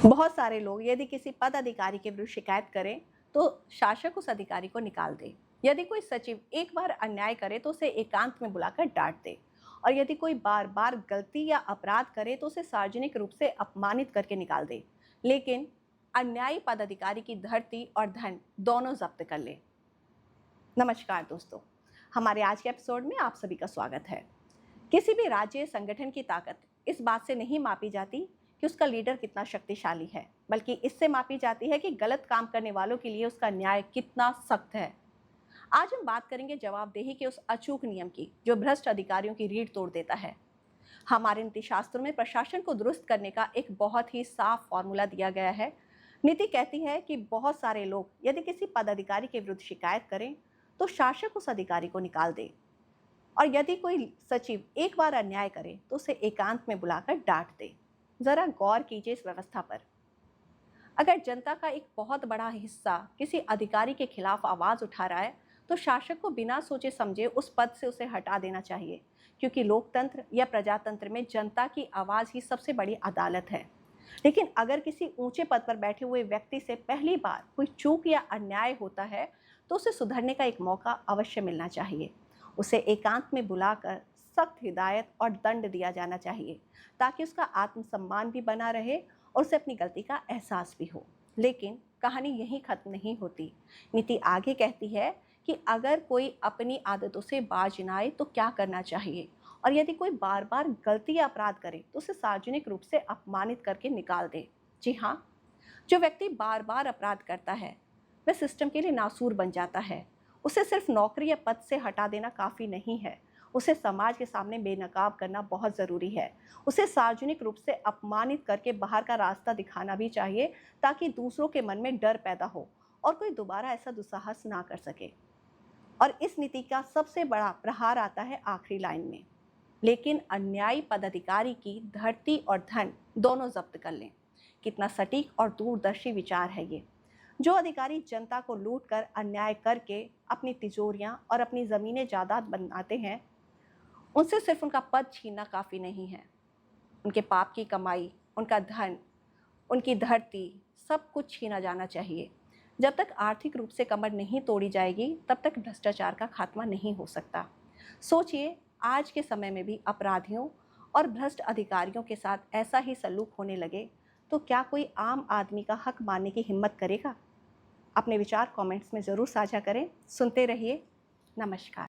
बहुत सारे लोग यदि किसी पद अधिकारी के विरुद्ध शिकायत करें तो शासक उस अधिकारी को निकाल दे। यदि कोई सचिव एक बार अन्याय करे तो उसे एकांत में बुलाकर डांट दे। और यदि कोई बार बार गलती या अपराध करे तो उसे सार्वजनिक रूप से अपमानित करके निकाल दे। लेकिन अन्यायी पद अधिकारी की धरती और धन दोनों जब्त कर ले। नमस्कार दोस्तों, हमारे आज के एपिसोड में आप सभी का स्वागत है। किसी भी राज्य संगठन की ताकत इस बात से नहीं मापी जाती कि उसका लीडर कितना शक्तिशाली है, बल्कि इससे मापी जाती है कि गलत काम करने वालों के लिए उसका न्याय कितना सख्त है। आज हम बात करेंगे जवाबदेही के उस अचूक नियम की जो भ्रष्ट अधिकारियों की रीढ़ तोड़ देता है। हमारे नीति शास्त्रों में प्रशासन को दुरुस्त करने का एक बहुत ही साफ फॉर्मूला दिया गया है। नीति कहती है कि बहुत सारे लोग यदि किसी पदाधिकारी के विरुद्ध शिकायत करें तो शासक उस अधिकारी को निकाल दे। और यदि कोई सचिव एक बार अन्याय करे तो उसे एकांत में बुलाकर डांट दे। जरा गौर कीजिए इस व्यवस्था पर। अगर जनता का एक बहुत बड़ा हिस्सा किसी अधिकारी के खिलाफ आवाज उठा रहा है तो शासक को बिना सोचे समझे उस पद से उसे हटा देना चाहिए, क्योंकि लोकतंत्र या प्रजातंत्र में जनता की आवाज ही सबसे बड़ी अदालत है। लेकिन अगर किसी ऊंचे पद पर बैठे हुए व्यक्ति से पहली बार कोई चूक या अन्याय होता है तो उसे सुधरने का एक मौका अवश्य मिलना चाहिए। उसे एकांत में बुलाकर सख्त हिदायत और दंड दिया जाना चाहिए, ताकि उसका आत्मसम्मान भी बना रहे और उसे अपनी गलती का एहसास भी हो। लेकिन कहानी यहीं खत्म नहीं होती। नीति आगे कहती है कि अगर कोई अपनी आदतों से बाज न आए तो क्या करना चाहिए, और यदि कोई बार बार गलती या अपराध करे तो उसे सार्वजनिक रूप से अपमानित करके निकाल दे। जी हाँ, जो व्यक्ति बार बार अपराध करता है वह सिस्टम के लिए नासूर बन जाता है। उसे सिर्फ नौकरी या पद से हटा देना काफ़ी नहीं है, उसे समाज के सामने बेनकाब करना बहुत ज़रूरी है। उसे सार्वजनिक रूप से अपमानित करके बाहर का रास्ता दिखाना भी चाहिए, ताकि दूसरों के मन में डर पैदा हो और कोई दोबारा ऐसा दुस्साहस ना कर सके। और इस नीति का सबसे बड़ा प्रहार आता है आखिरी लाइन में, लेकिन अन्यायी पदाधिकारी की धरती और धन दोनों जब्त कर लें। कितना सटीक और दूरदर्शी विचार है ये। जो अधिकारी जनता को लूट कर अन्याय करके अपनी तिजोरियां और अपनी ज़मीनें जायदाद बनाते हैं, उनसे सिर्फ उनका पद छीनना काफ़ी नहीं है। उनके पाप की कमाई, उनका धन, उनकी धरती, सब कुछ छीना जाना चाहिए। जब तक आर्थिक रूप से कमर नहीं तोड़ी जाएगी तब तक भ्रष्टाचार का खात्मा नहीं हो सकता। सोचिए, आज के समय में भी अपराधियों और भ्रष्ट अधिकारियों के साथ ऐसा ही सलूक होने लगे तो क्या कोई आम आदमी का हक मानने की हिम्मत करेगा? अपने विचार कमेंट्स में ज़रूर साझा करें। सुनते रहिए। नमस्कार।